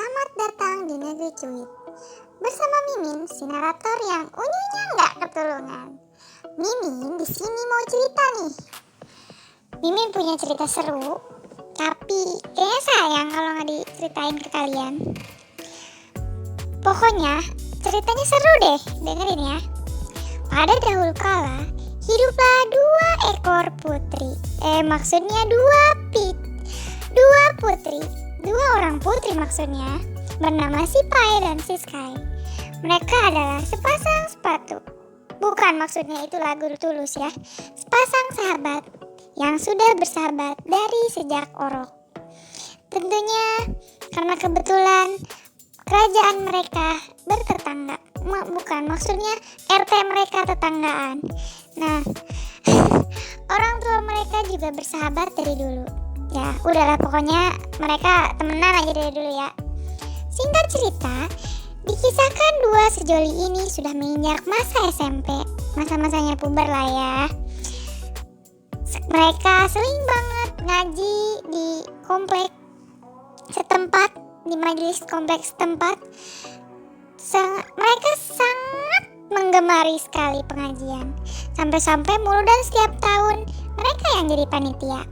Selamat datang di Negeri Cuit. Bersama Mimin, si narator yang unyunya nggak ketulungan. Mimin di sini mau cerita nih. Mimin punya cerita seru, tapi kayaknya sayang kalau nggak diceritain ke kalian. Pokoknya ceritanya seru deh, dengerin ya. Pada dahulu kala, hiduplah dua ekor putri. Maksudnya dua putri. Dua orang putri maksudnya, bernama si Pai dan si Sky. Mereka adalah sepasang sepatu. Bukan maksudnya itu lagu Tulus ya. Sepasang sahabat yang sudah bersahabat dari sejak orok. Tentunya karena kebetulan kerajaan mereka bertetangga. Bukan maksudnya RT mereka tetanggaan. Nah, orang tua mereka juga bersahabat dari dulu. Ya, udahlah pokoknya mereka temenan aja dari dulu ya. Singkat cerita, dikisahkan dua sejoli ini sudah menginjak masa SMP, masa-masanya puber lah ya. Mereka sering banget ngaji di komplek setempat, di majelis kompleks setempat. Mereka sangat menggemari sekali pengajian. Sampai-sampai mulu dan setiap tahun mereka yang jadi panitia.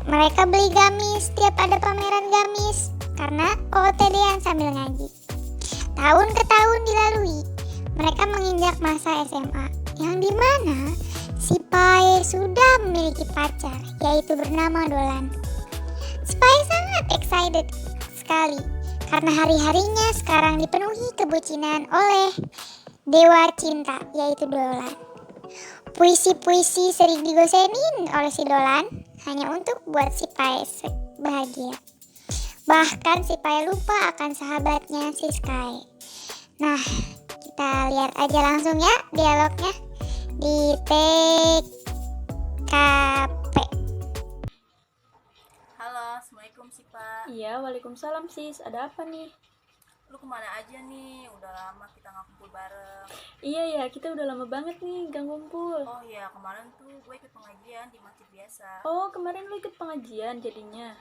Mereka beli gamis setiap ada pameran gamis karena OOTD-an sambil ngaji. Tahun ke tahun dilalui, mereka menginjak masa SMA yang dimana si Pai sudah memiliki pacar, yaitu bernama Dolan. Si Pai sangat excited sekali karena hari-harinya sekarang dipenuhi kebucinan oleh dewa cinta, yaitu Dolan. Puisi-puisi sering digosenin oleh si Dolan hanya untuk buat si Pai bahagia. Bahkan si Pai lupa akan sahabatnya si Sky. Nah, kita lihat aja langsung ya dialognya di TKP. Halo, Assalamualaikum sih Pak. Iya, waalaikumsalam sis. Ada apa nih? Lu kemana aja nih? Udah lama kita gak kumpul bareng. Iya ya, kita udah lama banget nih gak ngumpul. Oh iya, kemarin tuh gue ikut pengajian di masjid biasa. Oh, kemarin lu ikut pengajian jadinya?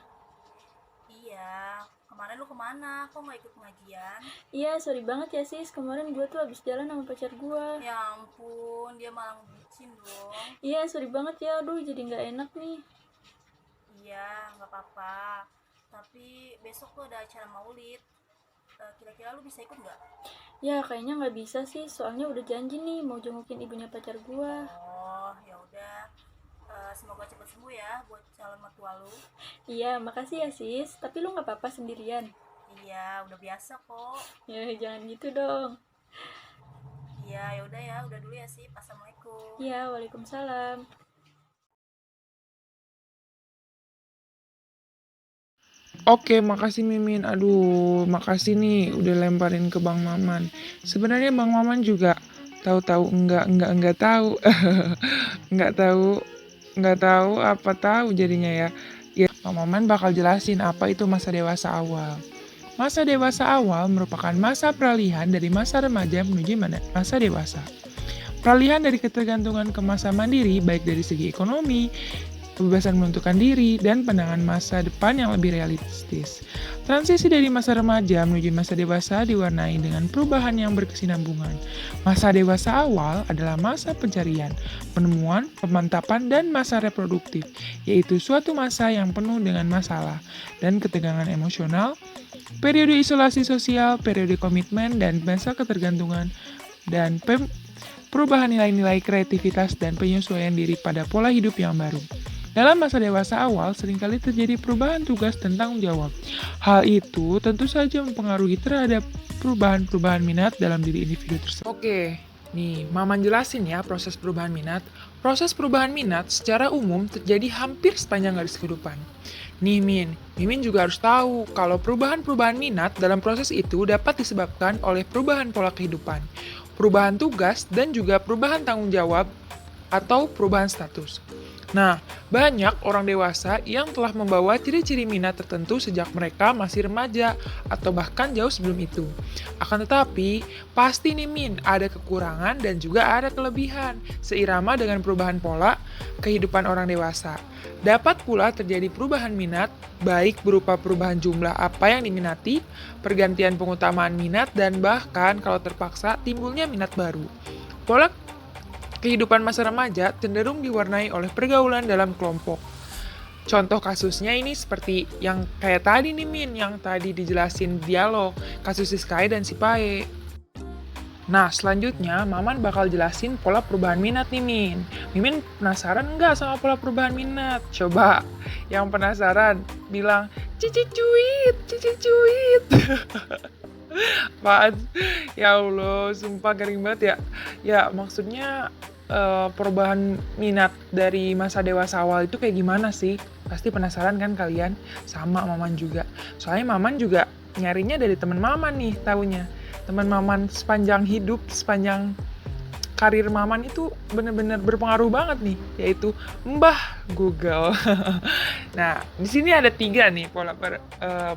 Iya, kemarin lu kemana? Kok gak ikut pengajian? Iya, sorry banget ya sis. Kemarin gue tuh habis jalan sama pacar gue. Ya ampun, dia malah ngebucin dong. Iya, sorry banget ya. Aduh, jadi gak enak nih. Iya, gak apa-apa. Tapi besok tuh ada acara maulid. Kira-kira lu bisa ikut gak? Ya, kayaknya gak bisa sih. Soalnya udah janji nih mau jengukin ibunya pacar gue. Oh, ya udah. Semoga cepat sembuh ya buat calon mertua lu. Iya, makasih ya sis. Tapi lu gak apa-apa sendirian? Iya, udah biasa kok. Ya, jangan gitu dong. Iya, ya udah dulu ya sih. Assalamualaikum. Iya, waalaikumsalam. Oke, makasih Mimin. Aduh, makasih nih udah lemparin ke Bang Maman. Sebenarnya Bang Maman juga tahu-tahu enggak tahu. enggak tahu apa tahu jadinya ya. Ya, Bang Maman bakal jelasin apa itu masa dewasa awal. Masa dewasa awal merupakan masa peralihan dari masa remaja menuju masa dewasa. Peralihan dari ketergantungan ke masa mandiri baik dari segi ekonomi, kebebasan menentukan diri, dan pandangan masa depan yang lebih realistis. Transisi dari masa remaja menuju masa dewasa diwarnai dengan perubahan yang berkesinambungan. Masa dewasa awal adalah masa pencarian, penemuan, pemantapan, dan masa reproduktif, yaitu suatu masa yang penuh dengan masalah dan ketegangan emosional, periode isolasi sosial, periode komitmen, dan masa ketergantungan, dan perubahan nilai-nilai kreativitas dan penyesuaian diri pada pola hidup yang baru. Dalam masa dewasa awal, seringkali terjadi perubahan tugas dan tanggung jawab. Hal itu tentu saja mempengaruhi terhadap perubahan-perubahan minat dalam diri individu tersebut. Oke, nih Maman jelasin ya proses perubahan minat. Proses perubahan minat secara umum terjadi hampir sepanjang garis kehidupan. Nih Mimin juga harus tahu kalau perubahan-perubahan minat dalam proses itu dapat disebabkan oleh perubahan pola kehidupan, perubahan tugas, dan juga perubahan tanggung jawab atau perubahan status. Nah, banyak orang dewasa yang telah membawa ciri-ciri minat tertentu sejak mereka masih remaja atau bahkan jauh sebelum itu. Akan tetapi, pasti nih Min, ada kekurangan dan juga ada kelebihan seirama dengan perubahan pola kehidupan orang dewasa. Dapat pula terjadi perubahan minat, baik berupa perubahan jumlah apa yang diminati, pergantian pengutamaan minat, dan bahkan kalau terpaksa timbulnya minat baru. Pola kehidupan masa remaja cenderung diwarnai oleh pergaulan dalam kelompok. Contoh kasusnya ini seperti yang kayak tadi nih Min, yang tadi dijelasin dialog, kasus si Sky dan si Pae. Nah, selanjutnya Maman bakal jelasin pola perubahan minat nih Min. Mimin penasaran nggak sama pola perubahan minat? Coba yang penasaran bilang, cici cuit, cici cuit. Apaan? Ya Allah, sumpah garing banget ya. Ya, maksudnya perubahan minat dari masa dewasa awal itu kayak gimana sih? Pasti penasaran kan kalian? Sama Maman juga. Soalnya Maman juga nyarinya dari teman Maman nih taunya. Teman Maman sepanjang hidup, sepanjang karir Maman itu benar-benar berpengaruh banget nih, yaitu Mbah Google. Nah, di sini ada 3 nih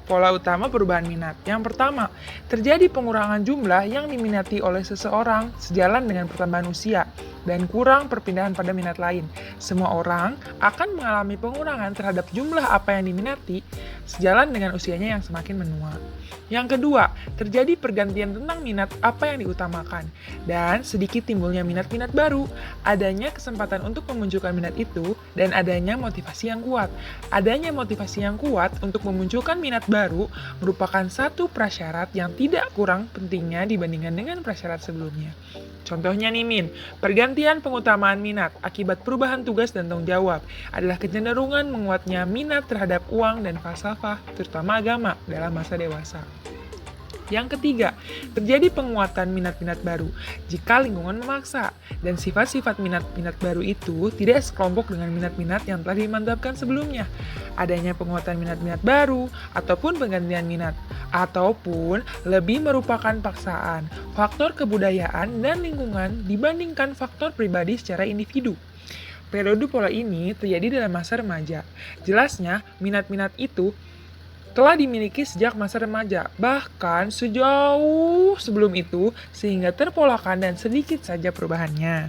pola utama perubahan minat. Yang pertama, terjadi pengurangan jumlah yang diminati oleh seseorang sejalan dengan pertambahan usia dan kurang perpindahan pada minat lain. Semua orang akan mengalami pengurangan terhadap jumlah apa yang diminati sejalan dengan usianya yang semakin menua. Yang kedua, terjadi pergantian tentang minat apa yang diutamakan dan sedikit timbulnya minat-minat baru, adanya kesempatan untuk memunculkan minat itu, dan adanya motivasi yang kuat. Adanya motivasi yang kuat untuk memunculkan minat baru merupakan satu prasyarat yang tidak kurang pentingnya dibandingkan dengan prasyarat sebelumnya. Contohnya nih Min, pergantian pengutamaan minat akibat perubahan tugas dan tanggung jawab adalah kecenderungan menguatnya minat terhadap uang dan falsafah, terutama agama, dalam masa dewasa. Yang ketiga, terjadi penguatan minat-minat baru jika lingkungan memaksa, dan sifat-sifat minat-minat baru itu tidak sekelompok dengan minat-minat yang telah dimantapkan sebelumnya. Adanya penguatan minat-minat baru, ataupun penggantian minat, ataupun lebih merupakan paksaan, faktor kebudayaan dan lingkungan dibandingkan faktor pribadi secara individu. Periode pola ini terjadi dalam masa remaja. Jelasnya, minat-minat itu telah dimiliki sejak masa remaja, bahkan sejauh sebelum itu, sehingga terpolakan dan sedikit saja perubahannya.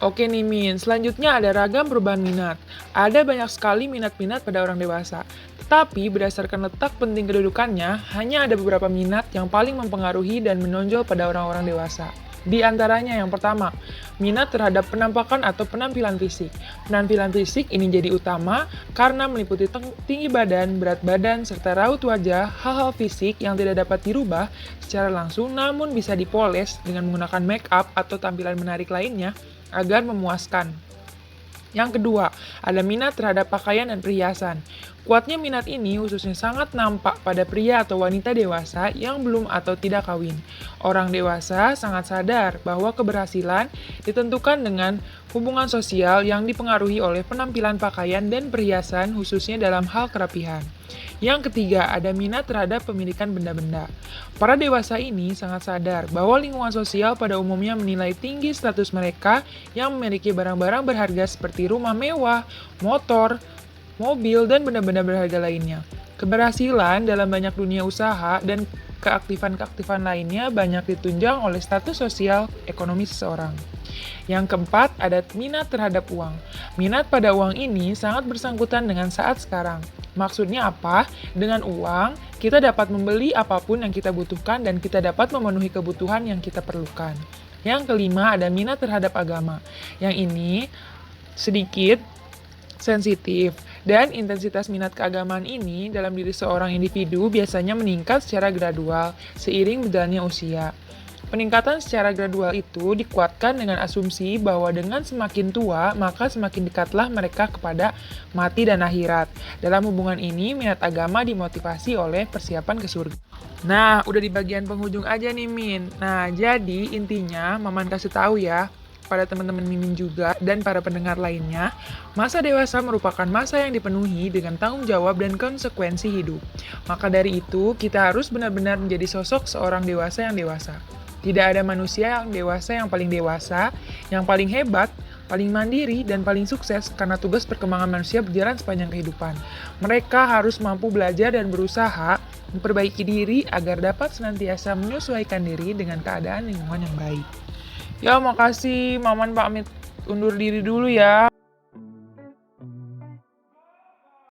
Oke nih Min, selanjutnya ada ragam perubahan minat. Ada banyak sekali minat-minat pada orang dewasa, tetapi berdasarkan letak penting kedudukannya, hanya ada beberapa minat yang paling mempengaruhi dan menonjol pada orang-orang dewasa. Di antaranya yang pertama, minat terhadap penampakan atau penampilan fisik. Penampilan fisik ini jadi utama karena meliputi tinggi badan, berat badan, serta raut wajah, hal-hal fisik yang tidak dapat dirubah secara langsung namun bisa dipoles dengan menggunakan make up atau tampilan menarik lainnya agar memuaskan. Yang kedua, ada minat terhadap pakaian dan perhiasan. Kuatnya minat ini khususnya sangat nampak pada pria atau wanita dewasa yang belum atau tidak kawin. Orang dewasa sangat sadar bahwa keberhasilan ditentukan dengan hubungan sosial yang dipengaruhi oleh penampilan pakaian dan perhiasan khususnya dalam hal kerapihan. Yang ketiga, ada minat terhadap pemilikan benda-benda. Para dewasa ini sangat sadar bahwa lingkungan sosial pada umumnya menilai tinggi status mereka yang memiliki barang-barang berharga seperti rumah mewah, motor, mobil, dan benda-benda berharga lainnya. Keberhasilan dalam banyak dunia usaha dan keaktifan-keaktifan lainnya banyak ditunjang oleh status sosial ekonomi seseorang. Yang keempat, ada minat terhadap uang. Minat pada uang ini sangat bersangkutan dengan saat sekarang. Maksudnya apa? Dengan uang, kita dapat membeli apapun yang kita butuhkan dan kita dapat memenuhi kebutuhan yang kita perlukan. Yang kelima, ada minat terhadap agama. Yang ini sedikit sensitif, dan intensitas minat keagamaan ini dalam diri seorang individu biasanya meningkat secara gradual seiring berjalannya usia. Peningkatan secara gradual itu dikuatkan dengan asumsi bahwa dengan semakin tua, maka semakin dekatlah mereka kepada mati dan akhirat. Dalam hubungan ini, minat agama dimotivasi oleh persiapan ke surga. Nah, udah di bagian penghujung aja nih, Min. Nah, jadi intinya Maman kasih tahu ya, pada teman-teman Mimin juga dan para pendengar lainnya, masa dewasa merupakan masa yang dipenuhi dengan tanggung jawab dan konsekuensi hidup. Maka dari itu, kita harus benar-benar menjadi sosok seorang dewasa yang dewasa. Tidak ada manusia yang dewasa yang paling hebat, paling mandiri, dan paling sukses karena tugas perkembangan manusia berjalan sepanjang kehidupan. Mereka harus mampu belajar dan berusaha memperbaiki diri agar dapat senantiasa menyesuaikan diri dengan keadaan lingkungan yang baik. Ya, makasih. Maman pamit undur diri dulu ya.